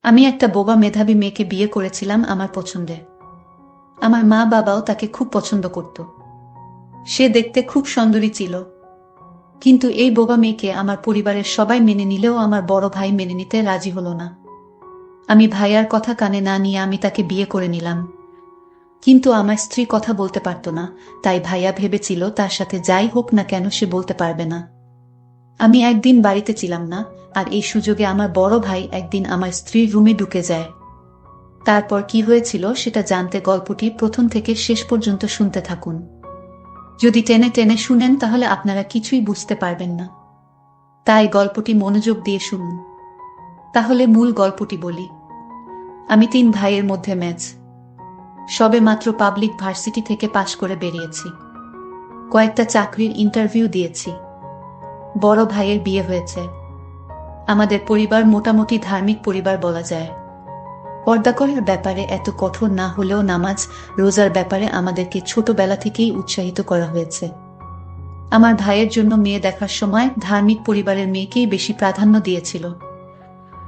আমি একটা বোবা মেধাবী মেয়েকে বিয়ে করেছিলাম আমার পছন্দে। আমার মা বাবাও তাকে খুব পছন্দ করত। সে দেখতে খুব সুন্দরী ছিল। কিন্তু এই বোবা মেয়েকে আমার পরিবারের সবাই মেনে নিলেও আমার বড় ভাই মেনে নিতে রাজি হলো না। আমি ভাইয়ার কথা কানে না নিয়ে আমি তাকে বিয়ে করে নিলাম। কিন্তু আমার স্ত্রী কথা বলতে পারত না, তাই ভাইয়া ভেবেছিল তার সাথে যাই হোক না কেন সে বলতে পারবে না। আমি একদিন বাড়িতে ছিলাম না, আর এই সুযোগে আমার বড় ভাই একদিন আমার স্ত্রীর রুমে ঢুকে যায়। তারপর কি হয়েছিল সেটা জানতে গল্পটি প্রথম থেকে শেষ পর্যন্ত শুনতে থাকুন। যদি টেনে টেনে শুনেন তাহলে আপনারা কিছুই বুঝতে পারবেন না, তাই গল্পটি মনোযোগ দিয়ে শুনুন। তাহলে মূল গল্পটি বলি। আমি তিন ভাইয়ের মধ্যে ম্যাচ। সবে মাত্র পাবলিক ভার্সিটি থেকে পাশ করে বেরিয়েছি। কয়েকটা চাকরির ইন্টারভিউ দিয়েছি। বড় ভাইয়ের বিয়ে হয়েছে। আমাদের পরিবার মোটামুটি ধার্মিক পরিবার বলা যায়। পর্দা করার ব্যাপারে এত কঠোর না হলেও নামাজ রোজার ব্যাপারে আমাদেরকে ছোটবেলা থেকেই উৎসাহিত করা হয়েছে। আমার ভাইয়ের জন্য মেয়ে দেখার সময় ধার্মিক পরিবারের মেয়েকেই বেশি প্রাধান্য দিয়েছিল।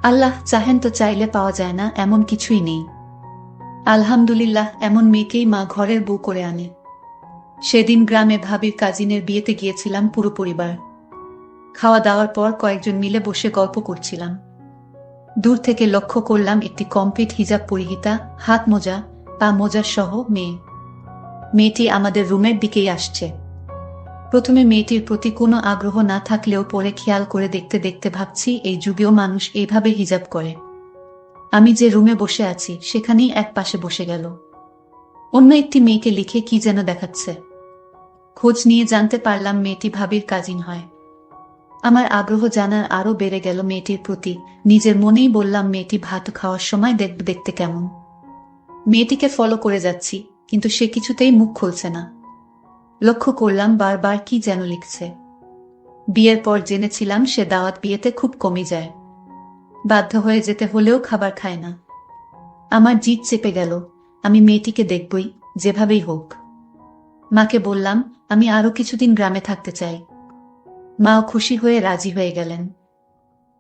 আল্লাহ চাহেন তো চাইলে পাওয়া যায় না এমন কিছুই নেই। আলহামদুলিল্লাহ, এমন মেয়েকেই মা ঘরের বউ করে আনে। সেদিন গ্রামে ভাবির কাজিনের বিয়েতে গিয়েছিলাম পুরো পরিবার। খাওয়া দাওয়ার পর কয়েকজন মিলে বসে গল্প করছিলাম। দূর থেকে লক্ষ্য করলাম একটি কমপ্লিট হিজাব পরিহিতা, হাত মোজা, পা মোজা সহ মেয়ে। মেয়েটি আমাদের রুমের দিকেই আসছে। প্রথমে মেয়েটির প্রতি কোনো আগ্রহ না থাকলেও পরে খেয়াল করে দেখতে দেখতে ভাবছি এই যুগেও মানুষ এইভাবে হিজাব করে। আমি যে রুমে বসে আছি সেখানেই এক পাশে বসে গেল। অন্য একটি মেয়েকে লিখে কি যেন দেখাচ্ছে। খোঁজ নিয়ে জানতে পারলাম মেয়েটি ভাবির কাজিন হয়। আমার আগ্রহ জানার আরো বেড়ে গেল মেয়েটির প্রতি। নিজের মনেই বললাম মেয়েটি ভাত খাওয়ার সময় দেখতে কেমন। মেয়েটিকে ফলো করে যাচ্ছি, কিন্তু সে কিছুতেই মুখ খুলছে না। লক্ষ্য করলাম বারবার কি যেন লিখছে। বিয়ের পর জেনেছিলাম সে দাওয়াত বিয়েতে খুব কমই যায়। বাধ্য হয়ে যেতে হলেও খাবার খায় না। আমার জিদ চেপে গেল। আমি মেয়েটিকে দেখবই, যেভাবেই হোক। মাকে বললাম আমি আরো কিছুদিন গ্রামে থাকতে চাই। মাও খুশি হয়ে রাজি হয়ে গেলেন।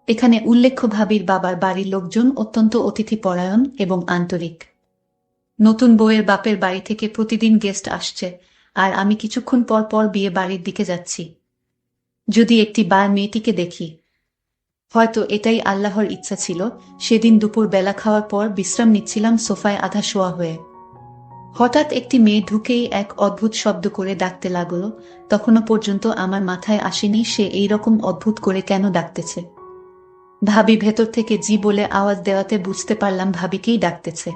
এখানে উল্লেখ্য ভাবির বাবার বাড়ির লোকজন অত্যন্ত অতিথিপরায়ণ এবং আন্তরিক। নতুন বউয়ের বাপের বাড়ি থেকে প্রতিদিন গেস্ট আসছে, আর আমি কিছুক্ষণ পর পর বিয়ে বাড়ির দিকে যাচ্ছি। যদি একটি বার মেয়েটিকে দেখি। হয়তো এটাই আল্লাহর ইচ্ছা ছিল। সেদিন দুপুর বেলা খাওয়ার পর বিশ্রাম নিচ্ছিলাম সোফায় আধা শোয়া হয়ে। হঠাৎ একটি মেয়ে ঢুকেই এক অদ্ভুত শব্দ করে ডাকতে লাগলো। তখনও পর্যন্ত আমার মাথায় আসেনি সে এই রকম অদ্ভুত করে কেন ডাকতেছে। ভাবি ভেতর থেকে জি বলে আওয়াজ দেওয়াতে বুঝতে পারলাম ভাবিকেই ডাকতেছে।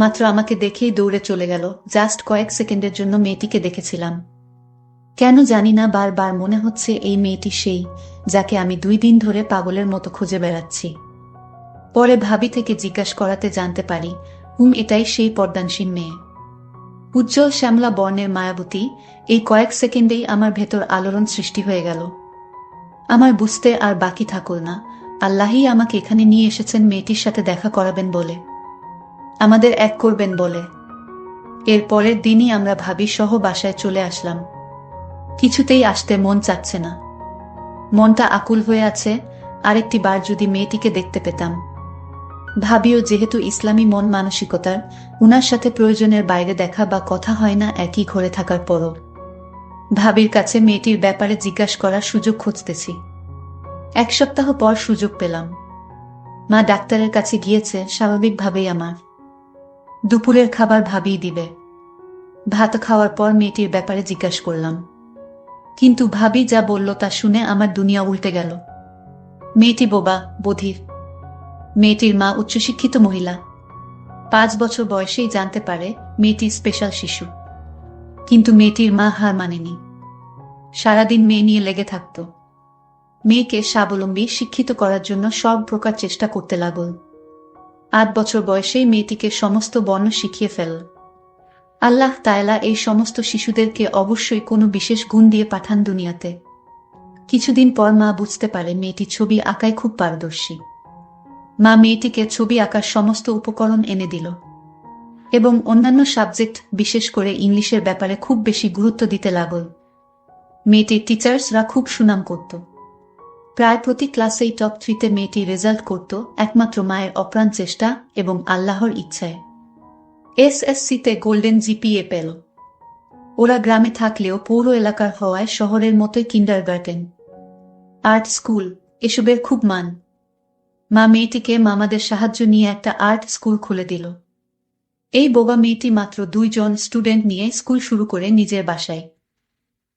মাত্র আমাকে দেখেই দৌড়ে চলে গেল। জাস্ট কয়েক সেকেন্ডের জন্য মেয়েটিকে দেখেছিলাম। কেন জানি না বারবার মনে হচ্ছে এই মেয়েটি সেই, যাকে আমি 2 দিন ধরে পাগলের মতো খুঁজে বেড়াচ্ছি। পরে ভাবি থেকে জিজ্ঞাসা করাতে জানতে পারি, এটাই সেই পর্দানসীন মেয়ে। উজ্জ্বল শ্যামলা বর্ণের মায়াবতী। এই কয়েক সেকেন্ডেই আমার ভেতর আলোড়ন সৃষ্টি হয়ে গেল। আমার বুঝতে আর বাকি থাকল না, আল্লাহই আমাকে এখানে নিয়ে এসেছেন মেয়েটির সাথে দেখা করাবেন বলে, আমাদের এক করবেন বলে। এর পরের দিনই আমরা ভাবি সহ বাসায় চলে আসলাম। কিছুতেই আসতে মন চাচ্ছে না। মনটা আকুল হয়ে আছে, আরেকটি বার যদি মেয়েটিকে দেখতে পেতাম। ভাবিও যেহেতু ইসলামী মন মানসিকতার, উনার সাথে প্রয়োজনের বাইরে দেখা বা কথা হয় না একই ঘরে থাকার পরও। ভাবির কাছে মেয়েটির ব্যাপারে জিজ্ঞাসা করার সুযোগ খুঁজতেছি। 1 সপ্তাহ পর সুযোগ পেলাম। মা ডাক্তারের কাছে গিয়েছে, স্বাভাবিকভাবেই আমার দুপুরের খাবার ভাবিই দিবে। ভাত খাওয়ার পর মেয়েটির ব্যাপারে জিজ্ঞাসা করলাম, কিন্তু ভাবি যা বলল তা শুনে আমার দুনিয়া উল্টে গেল। মেয়েটি বোবা, বধির। মেয়েটির মা উচ্চশিক্ষিত মহিলা। 5 বছর বয়সেই জানতে পারে মেয়েটি স্পেশাল শিশু। কিন্তু মেয়েটির মা হার মানেনি। সারাদিন মেয়ে নিয়ে লেগে থাকত। মেয়েকে স্বাবলম্বী শিক্ষিত করার জন্য সব প্রকার চেষ্টা করতে লাগল। 8 বছর বয়সেই মেয়েটিকে সমস্ত বর্ণ শিখিয়ে ফেলল। আল্লাহ তাআলা এই সমস্ত শিশুদেরকে অবশ্যই কোনো বিশেষ গুণ দিয়ে পাঠান দুনিয়াতে। কিছুদিন পর মা বুঝতে পারে মেয়েটি ছবি আঁকায় খুব পারদর্শী। মা মেয়েটিকে ছবি আঁকার সমস্ত উপকরণ এনে দিল এবং অন্যান্য সাবজেক্ট, বিশেষ করে ইংলিশের ব্যাপারে খুব বেশি গুরুত্ব দিতে লাগল। মেয়েটির টিচার্সরা খুব সুনাম করত। প্রায় প্রতি ক্লাসেই টপ 3-তে মেয়েটি রেজাল্ট করত একমাত্র মায়ের অপ্রাণ চেষ্টা এবং আল্লাহর ইচ্ছায়। এসএসসিতে গোল্ডেন জিপিএ পেল। ওরা গ্রামে থাকলেও পৌর এলাকার হওয়ায় শহরের মতোই কিন্ডারগার্টেন, আর্ট স্কুল এসবের খুব মান। মা মেয়েটিকে মামাদের সাহায্য নিয়ে একটা আর্ট স্কুল খুলে দিল। এই বোবা মেয়েটি মাত্র 2 জন স্টুডেন্ট নিয়ে স্কুল শুরু করে নিজের বাসায়।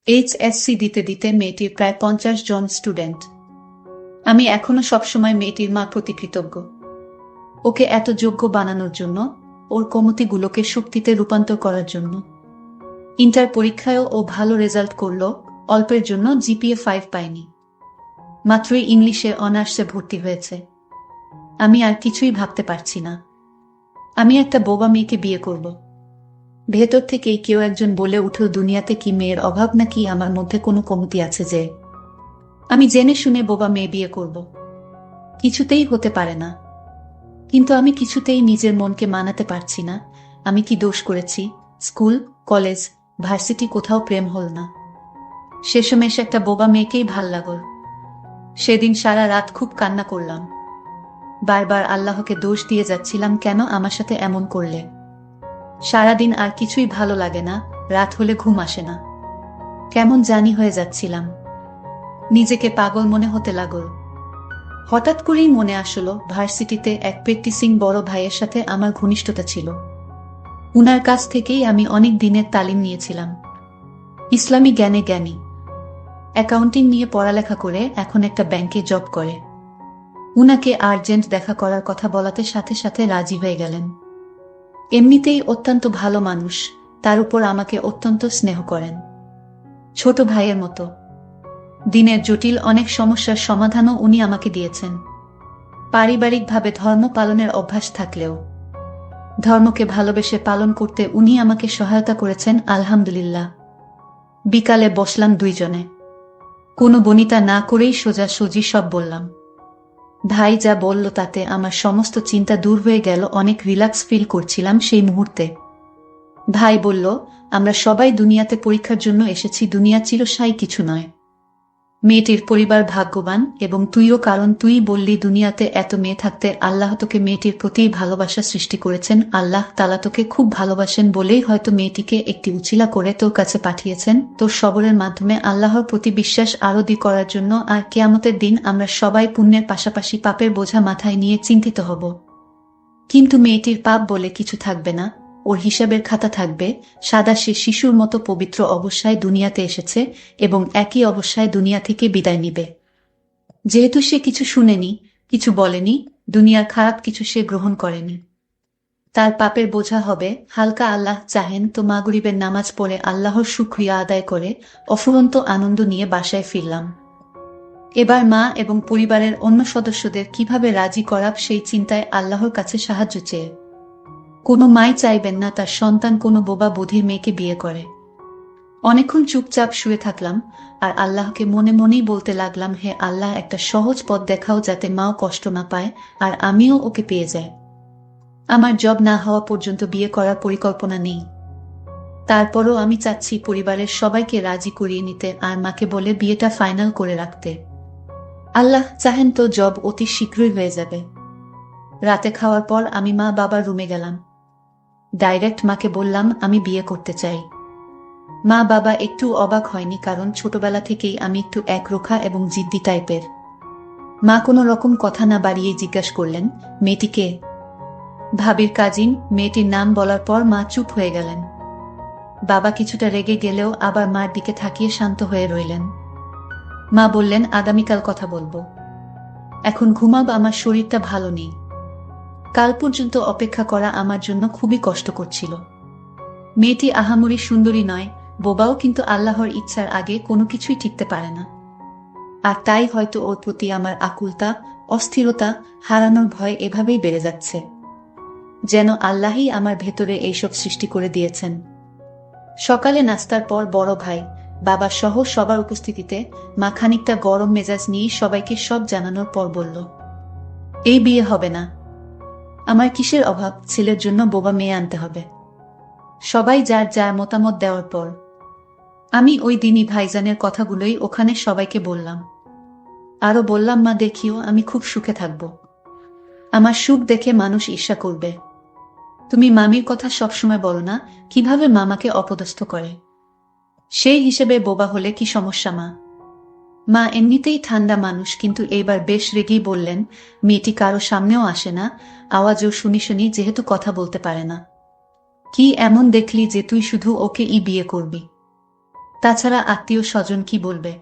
এইচএসসি দিতে দিতে মেয়েটির প্রায় 50 জন স্টুডেন্ট। আমি এখনো সবসময় মেয়েটির মা প্রতি কৃতজ্ঞ। ওকে এত যোগ্য বানানোর জন্য, ওর কমতিগুলোকে শক্তিতে রূপান্তর করার জন্য। ইন্টার পরীক্ষায়ও ও ভালো রেজাল্ট করল, অল্পের জন্য জিপিএ 5 পায়নি। মাত্রই ইংলিশে অনার্সে ভর্তি হয়েছে। আমি আর কিছুই ভাবতে পারছি না। আমি একটা বোবা মেয়েকে বিয়ে করব। ভেতর থেকেই কেউ একজন বলে উঠল, দুনিয়াতে কি মেয়ের অভাব নাকি আমার মধ্যে কোনো কমতি আছে যে আমি জেনে শুনে বোবা মেয়ে বিয়ে করব? কিছুতেই হতে পারে না। কিন্তু আমি কিছুতেই নিজের মনকে মানাতে পারছি না। আমি কি দোষ করেছি? স্কুল, কলেজ, ভার্সিটি কোথাও প্রেম হল না। শেষমেশ একটা বোবা মেয়েকেই ভাল লাগল। সেদিন সারা রাত খুব কান্না করলাম। বারবার আল্লাহকে দোষ দিয়ে যাচ্ছিলাম, কেন আমার সাথে এমন করলে? সারাদিন আর কিছুই ভালো লাগে না, রাত হলে ঘুম আসে না। কেমন জানি হয়ে যাচ্ছিলাম। নিজেকে পাগল মনে হতে লাগল। হঠাৎ করেই মনে আসলো, ভার্সিটিতে এক প্র্যাকটিসিং বড় ভাইয়ের সাথে আমার ঘনিষ্ঠতা ছিল। উনার কাছ থেকেই আমি অনেক দিনের তালিম নিয়েছিলাম। ইসলামী জ্ঞানে জ্ঞানী, অ্যাকাউন্টিং নিয়ে পড়ালেখা করে এখন একটা ব্যাংকে জব করে। উনাকে আর্জেন্ট দেখা করার কথা বলাতে সাথে সাথে রাজি হয়ে গেলেন। এমনিতেই অত্যন্ত ভালো মানুষ, তার উপর আমাকে অত্যন্ত স্নেহ করেন, ছোট ভাইয়ের মতো। দিনের জটিল অনেক সমস্যার সমাধানও উনি আমাকে দিয়েছেন। পারিবারিকভাবে ধর্ম পালনের অভ্যাস থাকলেও ধর্মকে ভালোবেসে পালন করতে উনি আমাকে সহায়তা করেছেন, আলহামদুলিল্লাহ। বিকালে বসলাম দুইজনে, কোনো বনিতা না করেই সোজাসুজি সব বললাম। ভাই যা বলল তাতে আমার সমস্ত চিন্তা দূর হয়ে গেল, অনেক রিল্যাক্স ফিল করছিলাম সেই মুহূর্তে। ভাই বলল, আমরা সবাই দুনিয়াতে পরীক্ষার জন্য এসেছি, দুনিয়া চিরস্থায়ী কিছু নয়। মেয়েটির পরিবার ভাগ্যবান এবং তুইও, কারণ তুই বললি দুনিয়াতে এত মেয়ে থাকতে আল্লাহ তোকে মেয়েটির প্রতি ভালোবাসা সৃষ্টি করেছেন। আল্লাহ তাআলা তোকে খুব ভালোবাসেন বলেই হয়তো মেয়েটিকে একটি উছিলা করে তোর কাছে পাঠিয়েছেন, তোর সবরের মাধ্যমে আল্লাহর প্রতি বিশ্বাস আরো দৃঢ় করার জন্য। আর কিয়ামতের দিন আমরা সবাই পুণ্যের পাশাপাশি পাপের বোঝা মাথায় নিয়ে চিন্তিত হব। কিন্তু মেয়েটির পাপ বলে কিছু থাকবে না, ওর হিসাবের খাতা থাকবে সাদা। সে শিশুর মতো পবিত্র অবস্থায় দুনিয়াতে এসেছে এবং একই অবস্থায় দুনিয়া থেকে বিদায় নিবে। যেহেতু সে কিছু শুনেনি, কিছু বলেনি, দুনিয়ার খারাপ কিছু সে গ্রহণ করেনি, তার পাপের বোঝা হবে হালকা। আল্লাহ চাহেন তো মাগরিবের নামাজ পড়ে আল্লাহর শুকরিয়া আদায় করে অফুরন্ত আনন্দ নিয়ে বাসায় ফিরলাম। এবার মা এবং পরিবারের অন্য সদস্যদের কিভাবে রাজি করাব সেই চিন্তায় আল্লাহর কাছে সাহায্য চেয়ে। কোনো মাই চাইবেন না তার সন্তান কোনো বোবা বধির মেয়েকে বিয়ে করে। অনেকক্ষণ চুপচাপ শুয়ে থাকলাম আর আল্লাহকে মনে মনেই বলতে লাগলাম, হে আল্লাহ, একটা সহজ পথ দেখাও যাতে মাও কষ্ট না পায় আর আমিও ওকে পেয়ে যাই। আমার জব না হওয়া পর্যন্ত বিয়ে করার পরিকল্পনা নেই। তারপরও আমি চাচ্ছি পরিবারের সবাইকে রাজি করিয়ে নিতে আর মাকে বলে বিয়েটা ফাইনাল করে রাখতে। আল্লাহ চাহেন তো জব অতি শীঘ্রই হয়ে যাবে। রাতে খাওয়ার পর আমি মা বাবার রুমে গেলাম। ডাইরেক্ট মাকে বললাম আমি বিয়ে করতে চাই। মা বাবা একটু অবাক হয়নি, কারণ ছোটবেলা থেকেই আমি একটু একরোখা এবং জিদ্দি টাইপের। মা কোনো রকম কথা না বাড়িয়ে জিজ্ঞাসা করলেন, মেয়েটিকে? ভাবির কাজিন। মেয়েটির নাম বলার পর মা চুপ হয়ে গেলেন। বাবা কিছুটা রেগে গেলেও আবার মার দিকে তাকিয়ে শান্ত হয়ে রইলেন। মা বললেন, আগামীকাল কথা বলবো, এখন ঘুমাব, আমার শরীরটা ভালো নেই। কাল পর্যন্ত অপেক্ষা করা আমার জন্য খুবই কষ্ট করছিল। মেয়েটি আহামরি সুন্দরী নয়, বোবাও, কিন্তু আল্লাহর ইচ্ছার আগে কোনো কিছুই টিকতে পারে না। আর তাই হয়তো ওর প্রতি আমার আকুলতা, অস্থিরতা, হারানোর ভয় এভাবেই বেড়ে যাচ্ছে, যেন আল্লাহই আমার ভেতরে এইসব সৃষ্টি করে দিয়েছেন। সকালে নাস্তার পর বড় ভাই, বাবা সহ সবার উপস্থিতিতে মা খানিকটা গরম মেজাজ নিয়ে সবাইকে সব জানানোর পর বলল, এই বিয়ে হবে না। আমার কিসের অভাব? ছেলের জন্য বোবা মেয়ে আনতে হবে। সবাই যার যার মতামত দেওয়ার পর আমি ওই দিনই ভাইজানের কথাগুলোই ওখানে সবাইকে বললাম। আরো বললাম, মা দেখিও, আমি খুব সুখে থাকব। আমার সুখ দেখে মানুষ ঈর্ষা করবে। তুমি মামির কথা সবসময় বলো না, কিভাবে মামাকে অপদস্থ করে। সেই হিসেবে বোবা হলে কি সমস্যা মা? মা এমনিতেই ঠান্ডা মানুষ, কিন্তু এইবার বেশ রেগেই বললেন, মেয়েটি কারো সামনেও আসে না, আওয়াজও শুনি শুনি, যেহেতু কথা বলতে পারে না। কি এমন দেখলি যে তুই শুধু ওকে বিয়ে করবি? তাছাড়া আত্মীয় স্বজন কি বলবে?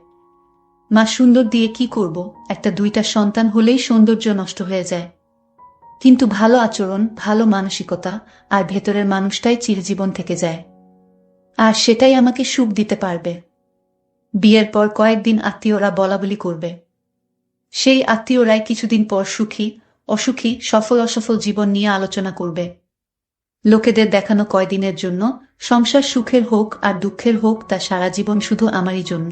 মা, সুন্দর দিয়ে কি করব? একটা দুইটা সন্তান হলেই সৌন্দর্য নষ্ট হয়ে যায়। কিন্তু ভালো আচরণ, ভালো মানসিকতা আর ভেতরের মানুষটাই চিরজীবন থেকে যায়। আর সেটাই আমাকে সুখ দিতে পারবে। বিয়ের পর কয়েকদিন আত্মীয়রা বলাবলি করবে। সেই আত্মীয়রাই কিছুদিন পর সুখী, অসুখী, সফল অসফল জীবন নিয়ে আলোচনা করবে। লোকেদের দেখানো কয়দিনের জন্য, সংসার সুখের হোক আর দুঃখের হোক, তা সারা জীবন শুধু আমারই জন্য।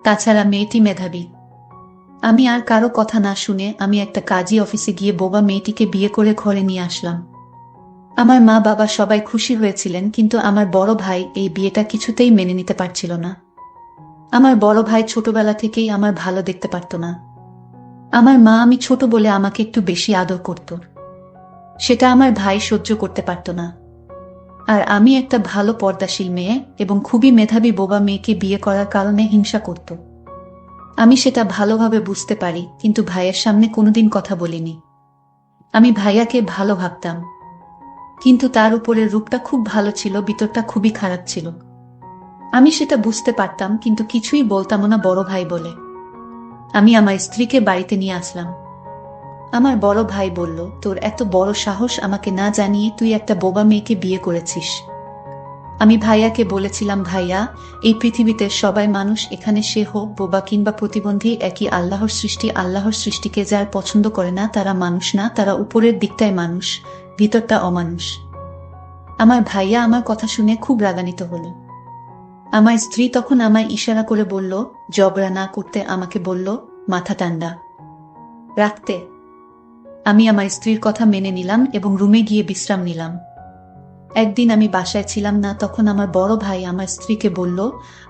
তাছাড়া মেয়েটি মেধাবী। আমি আর কারো কথা না শুনে আমি একটা কাজী অফিসে গিয়ে বোবা মেয়েটিকে বিয়ে করে ঘরে নিয়ে আসলাম। আমার মা বাবা সবাই খুশি হয়েছিলেন, কিন্তু আমার বড় ভাই এই বিয়েটা কিছুতেই মেনে নিতে পারছিল না। আমার বড় ভাই ছোটবেলা থেকেই আমার ভালো দেখতে পারত না। আমার মা আমি ছোট বলে আমাকে একটু বেশি আদর করত, সেটা আমার ভাই সহ্য করতে পারত না। আর আমি একটা ভালো পর্দাশীল মেয়ে এবং খুবই মেধাবী বোবা মেয়েকে বিয়ে করার কারণে হিংসা করত। আমি সেটা ভালোভাবে বুঝতে পারি, কিন্তু ভাইয়ের সামনে কোনোদিন কথা বলিনি। আমি ভাইয়াকে ভালো ভাবতাম, কিন্তু তার উপরের রূপটা খুব ভালো ছিল, ভিতরটা খুবই খারাপ ছিল। আমি সেটা বুঝতে পারতাম, কিন্তু কিছুই বলতাম না বড় ভাই বলে। আমি আমার স্ত্রীকে বাড়িতে নিয়ে আসলাম। আমার বড় ভাই বলল, তোর এত বড় সাহস, আমাকে না জানিয়ে তুই একটা বোবা মেয়েকে বিয়ে করেছিস। আমি ভাইয়াকে বলেছিলাম, ভাইয়া, এই পৃথিবীতে সবাই মানুষ, এখানে সে হোক বোবা কিংবা প্রতিবন্ধী, একই আল্লাহর সৃষ্টি। আল্লাহর সৃষ্টিকে যারা পছন্দ করে না তারা মানুষ না, তারা উপরের দিকটাই মানুষ, ভিতরটা অমানুষ। আমার ভাইয়া আমার কথা শুনে খুব রাগান্বিত হল। আমার স্ত্রী তখন আমায় ইশারা করে বলল, ঝগড়া না করতে, আমাকে বলল মাথা ঠান্ডা রাখতে। আমি আমার স্ত্রীর কথা মেনে নিলাম এবং রুমে গিয়ে বিশ্রাম নিলাম। একদিন আমি বাসায় ছিলাম না, তখন আমার বড় ভাই আমার স্ত্রীকে বলল,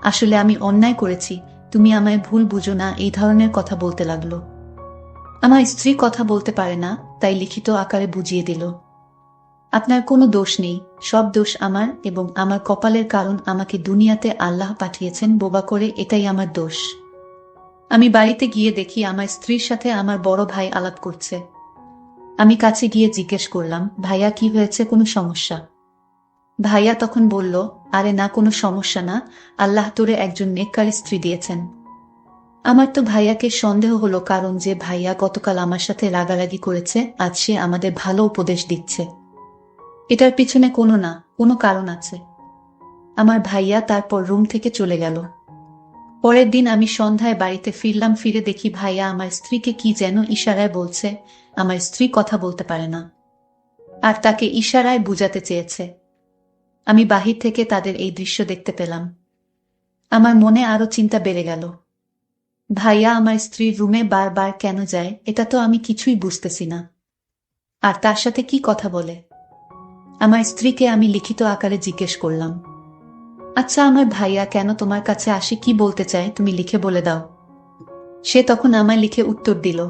আসলে আমি অন্যায় করেছি, তুমি আমায় ভুল বুঝো না, এই ধরনের কথা বলতে লাগলো। আমার স্ত্রী কথা বলতে পারে না, তাই লিখিত আকারে বুঝিয়ে দিল, আপনার কোনো দোষ নেই, সব দোষ আমার এবং আমার কপালের, কারণ আমাকে দুনিয়াতে আল্লাহ পাঠিয়েছেন বোবা করে, এটাই আমার দোষ। আমি বাড়িতে গিয়ে দেখি আমার স্ত্রীর সাথে আমার বড় ভাই আলাপ করছে। আমি কাছে গিয়ে জিজ্ঞেস করলাম, ভাইয়া কি হয়েছে, কোনো সমস্যা? ভাইয়া তখন বলল, আরে না, কোনো সমস্যা না, আল্লাহ তোরে একজন নেককার স্ত্রী দিয়েছেন। আমার তো ভাইয়াকে সন্দেহ হলো, কারণ যে ভাইয়া গতকাল আমার সাথে রাগারাগি করেছে, আজ সে আমাদের ভালো উপদেশ দিচ্ছে। এটার পিছনে কোনো কারণ আছে। আমার ভাইয়া তারপর রুম থেকে চলে গেল। পরের দিন আমি সন্ধ্যায় বাড়িতে ফিরলাম, ফিরে দেখি ভাইয়া আমার স্ত্রীকে কি যেন ইশারায় বলছে। আমার স্ত্রী কথা বলতে পারে না, আর তাকে ইশারায় বুঝাতে চেয়েছে। আমি বাহির থেকে তাদের এই দৃশ্য দেখতে পেলাম। আমার মনে আরো চিন্তা বেড়ে গেল। ভাইয়া আমার স্ত্রীর রুমে বারবার কেন যায়, এটা তো আমি কিছুই বুঝতেছি না। আর তার সাথে কি কথা বলে? আমার স্ত্রীকে আমি লিখিত আকারে জিজ্ঞেস করলাম, আচ্ছা, আমার ভাইয়া কেন তোমার কাছে আসে, কি বলতে চায়, তুমি লিখে বলে দাও। সে তখন আমায় লিখে উত্তর দিল,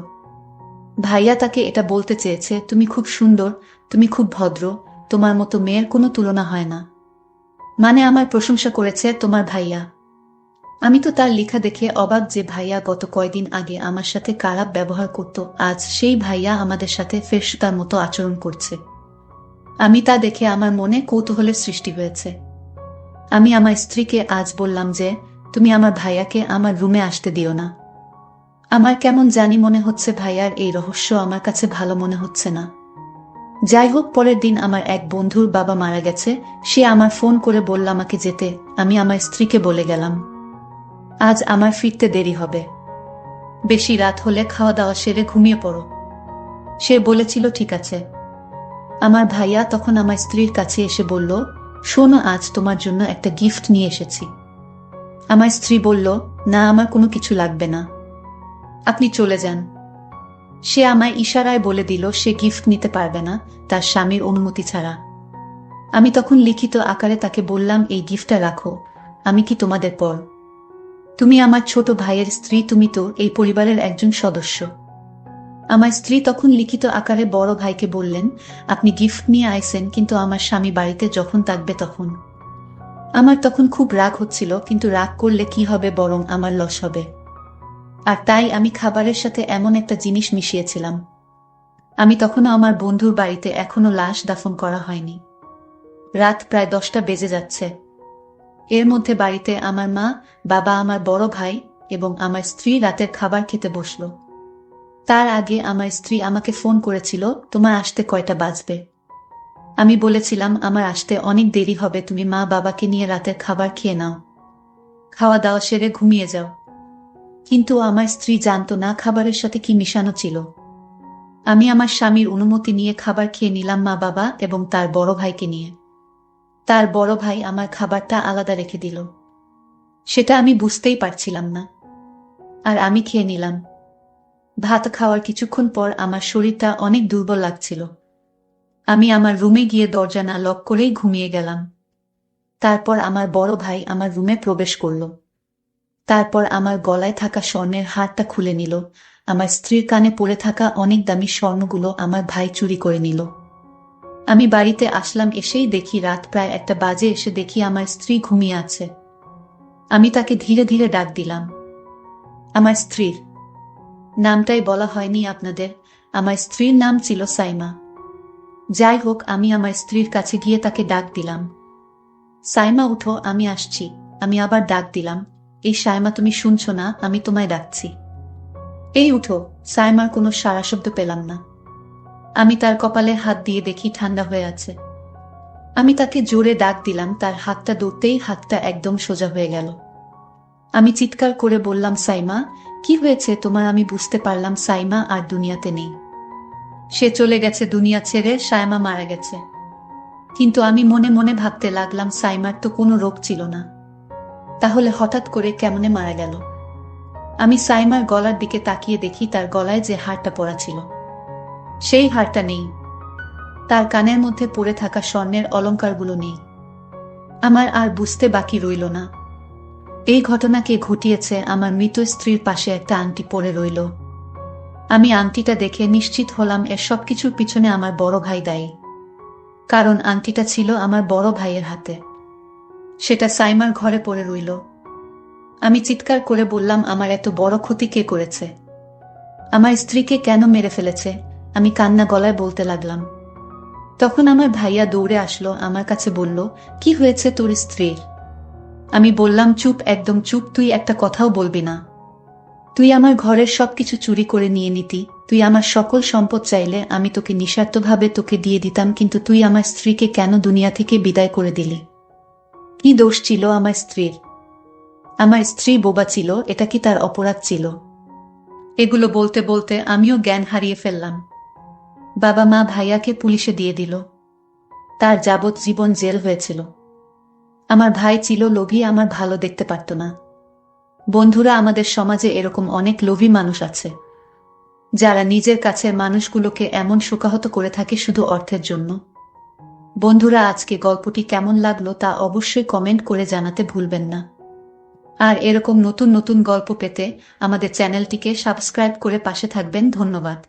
ভাইয়া তাকে এটা বলতে চেয়েছে, তুমি খুব সুন্দর, তুমি খুব ভদ্র, তোমার মতো মেয়ের কোনো তুলনা হয় না। মানে আমার প্রশংসা করেছে তোমার ভাইয়া। আমি তো তার লেখা দেখে অবাক, যে ভাইয়া গত কয়দিন আগে আমার সাথে খারাপ ব্যবহার করত, আজ সেই ভাইয়া আমাদের সাথে ফেরেশতার মতো আচরণ করছে। আমি তা দেখে আমার মনে কৌতূহলের সৃষ্টি হয়েছে। আমি আমার স্ত্রীকে আজ বললাম যে, তুমি আমার ভাইয়াকে আমার রুমে আসতে দিও না। আমার কেমন জানি মনে হচ্ছে ভাইয়ার এই রহস্য আমার কাছে ভালো মনে হচ্ছে না। যাই হোক, পরের দিন আমার এক বন্ধুর বাবা মারা গেছে, সে আমার ফোন করে বলল আমাকে যেতে। আমি আমার স্ত্রীকে বলে গেলাম, আজ আমার ফিরতে দেরি হবে, বেশি রাত হলে খাওয়া দাওয়া সেরে ঘুমিয়ে পড়ো। সে বলেছিল ঠিক আছে। আমার ভাইয়া তখন আমার স্ত্রীর কাছে এসে বলল, শোনো, আজ তোমার জন্য একটা গিফট নিয়ে এসেছি। আমার স্ত্রী বলল, না, আমার কোনো কিছু লাগবে না, আপনি চলে যান। সে আমায় ইশারায় বলে দিল সে গিফট নিতে পারবে না তার স্বামীর অনুমতি ছাড়া। আমি তখন লিখিত আকারে তাকে বললাম, এই গিফটটা রাখো, আমি কি তোমাদের পর? তুমি আমার ছোট ভাইয়ের স্ত্রী, তুমি তো এই পরিবারের একজন সদস্য। আমার স্ত্রী তখন লিখিত আকারে বড় ভাইকে বললেন, আপনি গিফট নিয়ে আইছেন, কিন্তু আমার স্বামী বাড়িতে যখন থাকবে তখন। আমার তখন খুব রাগ হচ্ছিল, কিন্তু রাগ করলে কি হবে, বরং আমার লস হবে। আর তাই আমি খাবারের সাথে এমন একটা জিনিস মিশিয়েছিলাম। আমি তখনও আমার বন্ধুর বাড়িতে, এখনো লাশ দাফন করা হয়নি। রাত প্রায় 10টা বেজে যাচ্ছে। এর মধ্যে বাড়িতে আমার মা, বাবা, আমার বড় ভাই এবং আমার স্ত্রী রাতের খাবার খেতে বসল। তার আগে আমার স্ত্রী আমাকে ফোন করেছিল, তোমার আসতে কয়টা বাজবে? আমি বলেছিলাম, আমার আসতে অনেক দেরি হবে, তুমি মা বাবাকে নিয়ে রাতের খাবার খেয়ে নাও, খাওয়া দাওয়া সেরে ঘুমিয়ে যাও। কিন্তু আমার স্ত্রী জানতো না খাবারের সাথে কি মিশানো ছিল। আমি আমার স্বামীর অনুমতি নিয়ে খাবার খেয়ে নিলাম, মা বাবা এবং তার বড় ভাইকে নিয়ে। তার বড় ভাই আমার খাবারটা আলাদা রেখে দিল। সেটা আমি বুঝতেই পারছিলাম না, আর আমি খেয়ে নিলাম। ভাত খাওয়ার কিছুক্ষণ পর আমার শরীরটা অনেক দুর্বল লাগছিল। আমি আমার রুমে গিয়ে দরজা না লক করেই ঘুমিয়ে গেলাম। তারপর আমার বড় ভাই আমার রুমে প্রবেশ করল। তারপর আমার গলায় থাকা স্বর্ণের হারটা খুলে নিল। আমার স্ত্রীর কানে পড়ে থাকা অনেক দামি স্বর্ণগুলো আমার ভাই চুরি করে নিল। আমি বাড়িতে আসলাম, এসেই দেখি রাত প্রায় 1টা বাজে। এসে দেখি আমার স্ত্রী ঘুমিয়ে আছে। আমি তাকে ধীরে ধীরে ডাক দিলাম। আমার স্ত্রীর নামটাই বলা হয়নি আপনাদের। আমার স্ত্রীর নাম ছিল সাইমা। যাই হোক, আমি আমার স্ত্রীর কাছে গিয়ে তাকে ডাক দিলাম, সাইমা উঠো, আমি আসছি। আমি আবার ডাক দিলাম, এই সাইমা, তুমি শুনছো না? আমি তোমায় ডাকছি, এই উঠো। সাইমার কোনো সাড়া শব্দ পেলাম না। আমি তার কপালে হাত দিয়ে দেখি ঠান্ডা হয়ে আছে। আমি তাকে জোরে ডাক দিলাম, তার হাতটা ধরতেই হাতটা একদম সোজা হয়ে গেল। আমি চিৎকার করে বললাম, সাইমা, কি হয়েছে তোমার? আমি বুঝতে পারলাম সাইমা আর দুনিয়াতে নেই। সে চলে গেছে দুনিয়া ছেড়ে, সাইমা মারা গেছে। কিন্তু আমি মনে মনে ভাবতে লাগলাম, সাইমার তো কোনো রোগ ছিল না, তাহলে হঠাৎ করে কেমনে মারা গেল? আমি সাইমার গলার দিকে তাকিয়ে দেখি তার গলায় যে হারটা পরা ছিল, সেই হারটা নেই। তার কানের মধ্যে পড়ে থাকা স্বর্ণের অলংকারগুলো নেই। আমার আর বুঝতে বাকি রইল না, এই ঘটনাকে ঘটিয়েছে আমার মৃত স্ত্রীর পাশে একটা আংটি পড়ে রইল। আমি আংটিটা দেখে নিশ্চিত হলাম এর সবকিছুর পিছনে আমার বড় ভাই দায়ী। কারণ আংটিটা ছিল আমার বড় ভাইয়ের হাতে, সেটা সাইমার ঘরে পড়ে রইল। আমি চিৎকার করে বললাম, আমার এত বড় ক্ষতি কে করেছে? আমার স্ত্রীকে কেন মেরে ফেলেছে? আমি কান্না গলায় বলতে লাগলাম। তখন আমার ভাইয়া দৌড়ে আসলো, আমার কাছে বলল, কি হয়েছে তোর স্ত্রীর? আমি বললাম, চুপ, একদম চুপ, তুই একটা কথাও বলবি না। তুই আমার ঘরের সবকিছু চুরি করে নিয়ে নিতি, তুই আমার সকল সম্পদ চাইলে আমি তোকে নিঃস্বার্থভাবে তোকে দিয়ে দিতাম, কিন্তু তুই আমার স্ত্রীকে কেন দুনিয়া থেকে বিদায় করে দিলি? কি দোষ ছিল আমার স্ত্রীর? আমার স্ত্রী বোবা ছিল, এটা কি তার অপরাধ ছিল? এগুলো বলতে বলতে আমিও জ্ঞান হারিয়ে ফেললাম। বাবা মা ভাইয়াকে পুলিশে দিয়ে দিল, তার যাবজ্জীবন জেল হয়েছিল। আমার ভাই ছিল লোভী, আমার ভালো দেখতে পারত না। বন্ধুরা, আমাদের সমাজে এরকম অনেক লোভী মানুষ আছে, যারা নিজের কাছের মানুষগুলোকে এমন শোকাহত করে থাকে শুধু অর্থের জন্য। বন্ধুরা, আজকে গল্পটি কেমন লাগলো তা অবশ্যই কমেন্ট করে জানাতে ভুলবেন না। আর এরকম নতুন নতুন গল্প পেতে আমাদের চ্যানেলটিকে সাবস্ক্রাইব করে পাশে থাকবেন। ধন্যবাদ।